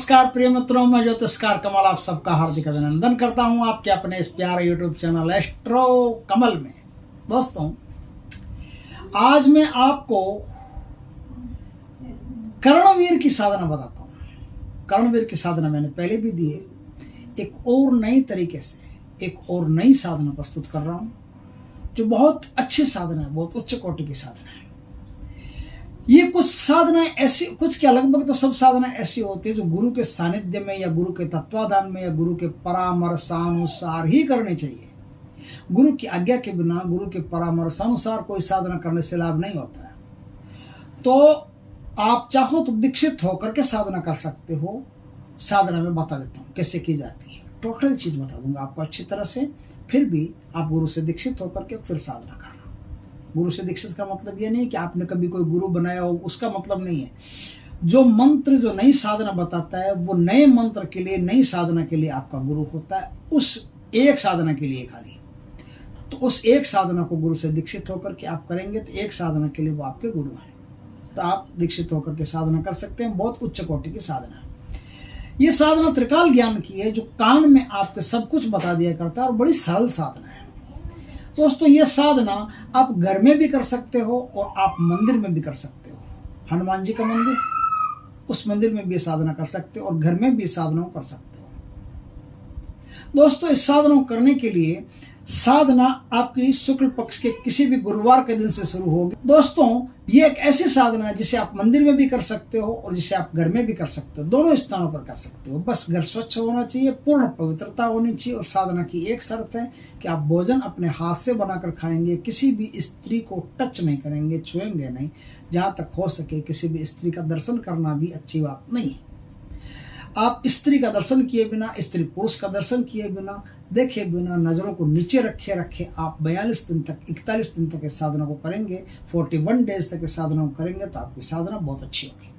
नमस्कार प्रिय मित्रों, मैं ज्योतिषकार कमल आप सबका हार्दिक अभिनंदन करता हूं आपके अपने इस प्यारे यूट्यूब चैनल एस्ट्रो कमल में। दोस्तों, आज मैं आपको कर्णवीर की साधना बताता हूं। कर्णवीर की साधना मैंने पहले भी दी है, एक और नई तरीके से एक और नई साधना प्रस्तुत कर रहा हूं, जो बहुत अच्छी साधना है, बहुत उच्च कोटि की साधना है। ये कुछ साधनाएं ऐसी, कुछ क्या लगभग तो सब साधनाएं ऐसी होती है जो गुरु के सानिध्य में या गुरु के तत्वाधान में या गुरु के परामर्शानुसार ही करनी चाहिए। गुरु की आज्ञा के बिना, गुरु के परामर्शानुसार कोई साधना करने से लाभ नहीं होता है। तो आप चाहो तो दीक्षित होकर के साधना कर सकते हो। साधना में बता देता हूँ कैसे की जाती है, टोटल चीज बता दूंगा आपको अच्छी तरह से। फिर भी आप गुरु से दीक्षित होकर के फिर साधना करना। गुरु से दीक्षित का मतलब ये नहीं कि आपने कभी कोई गुरु बनाया हो, उसका मतलब नहीं है। जो मंत्र, जो नई साधना बताता है, वो नए मंत्र के लिए, नई साधना के लिए आपका गुरु होता है, उस एक साधना के लिए खाली। तो उस एक साधना को गुरु से दीक्षित होकर के आप करेंगे तो एक साधना के लिए वो आपके गुरु हैं। तो आप दीक्षित होकर के साधना कर सकते हैं। बहुत उच्च कोटि की साधना है ये। साधना त्रिकाल ज्ञान की है, जो कान में आपके सब कुछ बता दिया करता है, और बड़ी सरल साधना है। दोस्तों, ये साधना आप घर में भी कर सकते हो और आप मंदिर में भी कर सकते हो। हनुमान जी का मंदिर, उस मंदिर में भी साधना कर सकते हो और घर में भी साधना कर सकते हो। दोस्तों, इस साधना करने के लिए साधना आपकी शुक्ल पक्ष के किसी भी गुरुवार के दिन से शुरू होगी। दोस्तों, ये एक ऐसी साधना है जिसे आप मंदिर में भी कर सकते हो और जिसे आप घर में भी कर सकते हो। दोनों स्थानों पर कर सकते हो। बस घर स्वच्छ होना चाहिए, पूर्ण पवित्रता होनी चाहिए। और साधना की एक शर्त है कि आप भोजन अपने हाथ से बनाकर खाएंगे, किसी भी स्त्री को टच नहीं करेंगे, छुएंगे नहीं। जहां तक हो सके किसी भी स्त्री का दर्शन करना भी अच्छी बात नहीं है। आप स्त्री का दर्शन किए बिना, स्त्री पुरुष का दर्शन किए बिना, देखे बिना, नजरों को नीचे रखे रखे आप 42 दिन तक, 41 दिन तक इस साधना को करेंगे, 41 डेज तक इस साधना को करेंगे तो आपकी साधना बहुत अच्छी होगी।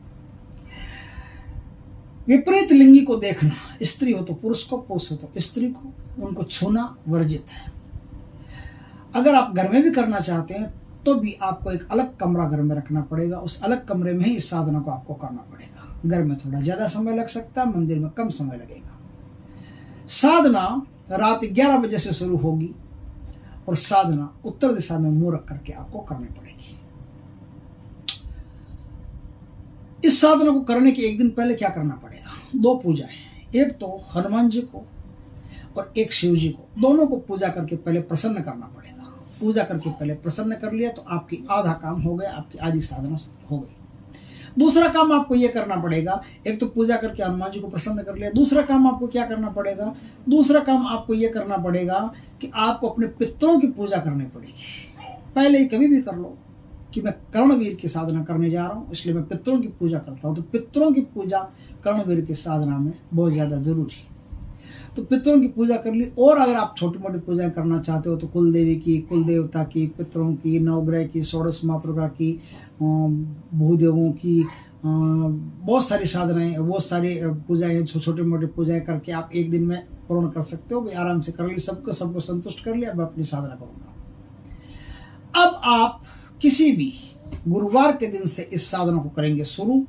विपरीत लिंगी को देखना, स्त्री हो तो पुरुष को, पुरुष हो तो स्त्री को, उनको छूना वर्जित है। अगर आप घर में भी करना चाहते हैं तो भी आपको एक अलग कमरा घर में रखना पड़ेगा। उस अलग कमरे में ही इस साधना को आपको करना पड़ेगा। घर में थोड़ा ज्यादा समय लग सकता है, मंदिर में कम समय लगेगा। साधना रात 11 बजे से शुरू होगी और साधना उत्तर दिशा में मुंह रख करके आपको करनी पड़ेगी। इस साधना को करने के एक दिन पहले क्या करना पड़ेगा? 2 पूजाएं, एक तो हनुमान जी को और एक शिव जी को, दोनों को पूजा करके पहले प्रसन्न करना पड़ेगा। पूजा करके पहले प्रसन्न कर लिया तो आपकी आधा काम हो गया, आपकी आधी साधना हो गई। दूसरा काम आपको यह करना पड़ेगा, एक तो पूजा करके हनुमान जी को प्रसन्न कर लिया, दूसरा काम आपको क्या करना पड़ेगा? दूसरा काम आपको यह करना पड़ेगा कि आपको अपने पितरों की पूजा करनी पड़ेगी। पहले ही कभी भी कर लो कि मैं कर्णवीर की साधना करने जा रहा हूं, इसलिए मैं पितरों की पूजा करता हूं। तो पितरों की पूजा कर्णवीर की साधना में बहुत ज्यादा जरूरी है। तो पितरों की पूजा कर ली। और अगर आप छोटी मोटी पूजाएं करना चाहते हो तो कुल देवी की, कुल देवता की, पितरों की, नवग्रह की, षोडश मातृका की, भूदेवों की, बहुत सारी साधनाएं, बहुत सारी पूजाएं, छोटी मोटी पूजाएं करके आप एक दिन में पूर्ण कर सकते हो। आराम से कर ली, सबको संतुष्ट कर लिया। अब अपनी साधना करूंगा। अब आप किसी भी गुरुवार के दिन से इस साधना को करेंगे शुरू,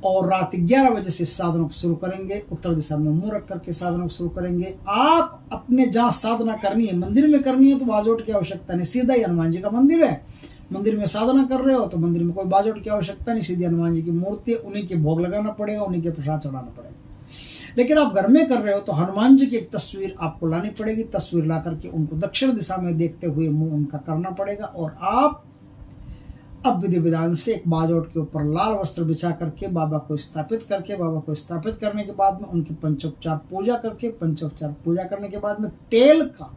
और रात 11 बजे से इस साधना को शुरू करेंगे। उत्तर दिशा में मुंह रख करके साधना को शुरू करेंगे। आप अपने जहां साधना करनी है, मंदिर में करनी है तो बाजोट की आवश्यकता नहीं, सीधा ही हनुमान जी का मंदिर है। मंदिर में साधना कर रहे हो तो मंदिर में कोई बाजोट की आवश्यकता नहीं, सीधी हनुमान जी की मूर्ति है, उन्हीं के भोग लगाना पड़ेगा, उन्हीं के प्रसाद चढ़ाना पड़ेगा। लेकिन आप घर में कर रहे हो तो हनुमान जी की एक तस्वीर आपको लानी पड़ेगी। तस्वीर ला करके उनको दक्षिण दिशा में देखते हुए मुंह उनका करना पड़ेगा। और आप अब विधि विधान से एक बाजोट के ऊपर लाल वस्त्र बिछा करके बाबा को स्थापित करके, बाबा को स्थापित करने के बाद में उनकी पंचोपचार पूजा करके, पंचोपचार पूजा करने के बाद में तेल का,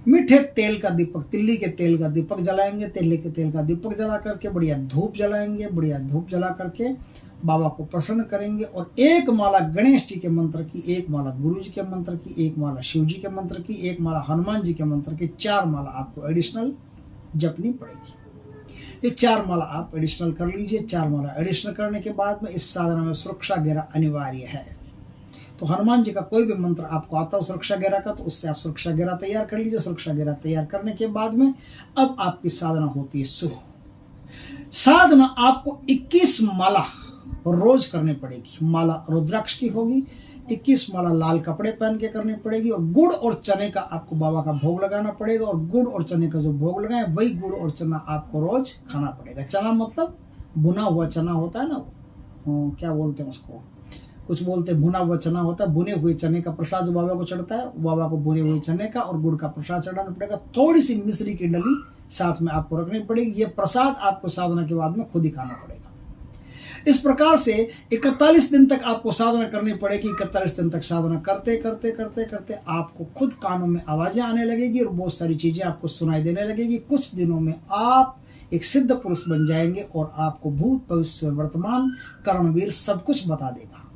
मीठे तेल का दीपक, तिल्ली के तेल का दीपक जलाएंगे। तिल्ली के तेल का दीपक जला करके बढ़िया धूप जलाएंगे। बढ़िया धूप जला करके बाबा को प्रसन्न करेंगे। और एक माला गणेश जी के मंत्र की, एक माला गुरु जी के मंत्र की, एक माला शिव जी के मंत्र की, एक माला हनुमान जी के मंत्र की, 4 माला आपको एडिशनल जपनी पड़ेगी। ये 4 माला आप एडिशनल कर लीजिए। 4 माला एडिशनल करने के बाद में इस साधना में सुरक्षा घेरा अनिवार्य है। तो हनुमान जी का कोई भी मंत्र आपको आता हो सुरक्षा घेरा का, तो उससे आप सुरक्षा घेरा तैयार कर लीजिए। सुरक्षा घेरा तैयार करने के बाद में अब आपकी साधना होती है शुरू। साधना आपको 21 माला रोज करनी पड़ेगी। माला रुद्राक्ष की होगी, 21 माला लाल कपड़े पहन के करनी पड़ेगी, और गुड़ और चने का आपको बाबा का भोग लगाना पड़ेगा, और गुड़ और चने का जो भोग लगाए वही गुड़ और चना आपको रोज खाना पड़ेगा। चना मतलब भुना हुआ चना होता है ना, क्या बोलते हैं उसको, कुछ बोलते हैं भुना हुआ चना होता है। भुने हुए चने का प्रसाद जो बाबा को चढ़ता है, बाबा को भुने हुए चने का और गुड़ का प्रसाद चढ़ाना पड़ेगा। थोड़ी सी मिश्री की डली साथ में आपको रखनी पड़ेगी। ये प्रसाद आपको साधना के बाद में खुद ही खाना पड़ेगा। इस प्रकार से 41 दिन तक आपको साधना करनी पड़ेगी। 41 दिन तक साधना करते करते करते करते आपको खुद कानों में आवाजें आने लगेगी और बहुत सारी चीजें आपको सुनाई देने लगेगी। कुछ दिनों में आप एक सिद्ध पुरुष बन जाएंगे और आपको भूत भविष्य वर्तमान कर्मवीर सब कुछ बता देगा।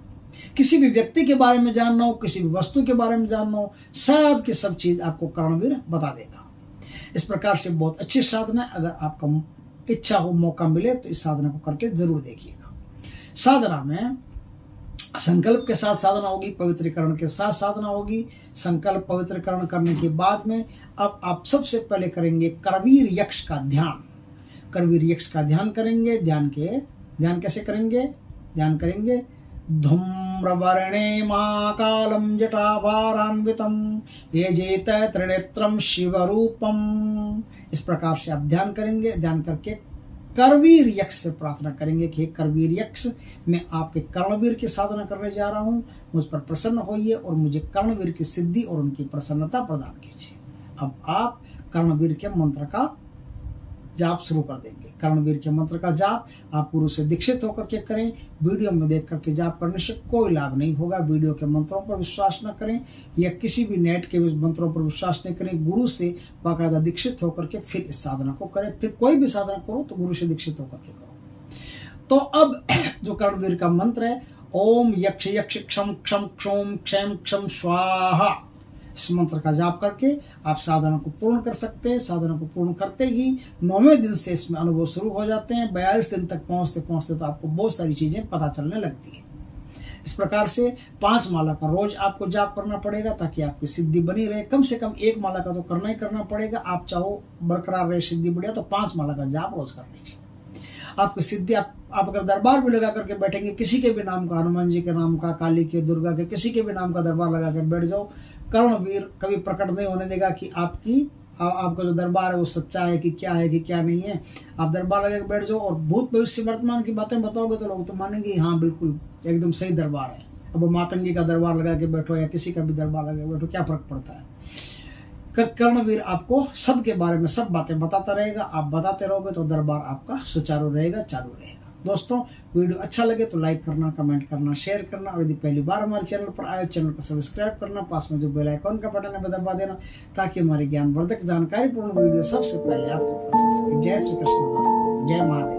किसी भी व्यक्ति के बारे में जानना हो, किसी भी वस्तु के बारे में जानना हो, सब की सब चीज आपको कर्मवीर बता देगा। इस प्रकार से बहुत अच्छी साधना है। अगर आपका इच्छा हो, मौका मिले तो इस साधना को करके जरूर देखिएगा। साधना में संकल्प के साथ साधना होगी, पवित्रीकरण के साथ साधना होगी। संकल्प पवित्रीकरण करने के बाद में अब आप सबसे पहले करेंगे करवीर यक्ष का ध्यान। करवीर यक्ष का ध्यान करेंगे। ध्यान कैसे करेंगे? ध्यान करेंगे धूम्रवर्णे महाकालं जटाभारान्वितं येजेत त्रिनेत्रं शिवरूपम। इस प्रकार से आप ध्यान करेंगे। ध्यान करके करवीर यक्ष से प्रार्थना करेंगे कि करवीर यक्ष, मैं आपके कर्णवीर की साधना करने जा रहा हूँ, मुझ पर प्रसन्न होइए और मुझे कर्णवीर की सिद्धि और उनकी प्रसन्नता प्रदान कीजिए। अब आप कर्णवीर के मंत्र का जाप शुरू कर देंगे। कर्णवीर के मंत्र का जाप आप गुरु से दीक्षित होकर के करें। वीडियो में देख करके जाप करने से कोई लाभ नहीं होगा। वीडियो के मंत्रों पर विश्वास न करें या किसी भी नेट के मंत्रों पर विश्वास नहीं करें। गुरु से बाकायदा दीक्षित होकर के फिर इस साधना को करें। फिर कोई भी साधना करो तो गुरु से दीक्षित होकर के करो। तो अब जो कर्णवीर का मंत्र है, ओम यक्ष यक्ष क्षम क्षम क्षोम क्षम क्षम स्वाहा, इस मंत्र का जाप करके आप साधना को पूर्ण कर सकते हैं। साधना को पूर्ण करते ही 9वें दिन से इसमें अनुभव शुरू हो जाते हैं। 42 दिन तक पहुंचते पहुंचते तो आपको बहुत सारी चीजें पता चलने लगती है। इस प्रकार से 5 माला का रोज आपको जाप करना पड़ेगा ताकि आपकी सिद्धि बनी रहे। कम से कम 1 माला का तो करना ही करना पड़ेगा। आप चाहो बरकरार रहे, सिद्धि बढ़िया, तो 5 माला का जाप रोज कर लीजिए। आपकी सिद्धि आप अगर दरबार भी लगा करके बैठेंगे, किसी के भी नाम का, हनुमान जी के नाम का, काली के, दुर्गा के, किसी के भी नाम का दरबार लगा कर बैठ जाओ, कर्णवीर कभी प्रकट नहीं होने देगा कि आपका जो दरबार है वो सच्चा है कि क्या नहीं है। आप दरबार लगा के बैठ जाओ और भूत भविष्य वर्तमान की बातें बताओगे तो लोग तो मानेंगे हाँ बिल्कुल एकदम सही दरबार है। अब मातंगी का दरबार लगा के बैठो या किसी का भी दरबार लगा के बैठो, क्या फर्क पड़ता है। कर्णवीर आपको सबके बारे में सब बातें बताता रहेगा। आप बताते रहोगे तो दरबार आपका सुचारू रहेगा, चालू रहेगा। दोस्तों, वीडियो अच्छा लगे तो लाइक करना, कमेंट करना, शेयर करना, और यदि पहली बार हमारे चैनल पर आए चैनल को सब्सक्राइब करना, पास में जो बेल आइकॉन का बटन है दबा देना ताकि हमारी ज्ञानवर्धक जानकारीपूर्ण वीडियो सबसे पहले आपके पास आ सके। जय श्री कृष्ण दोस्तों, जय महादेव।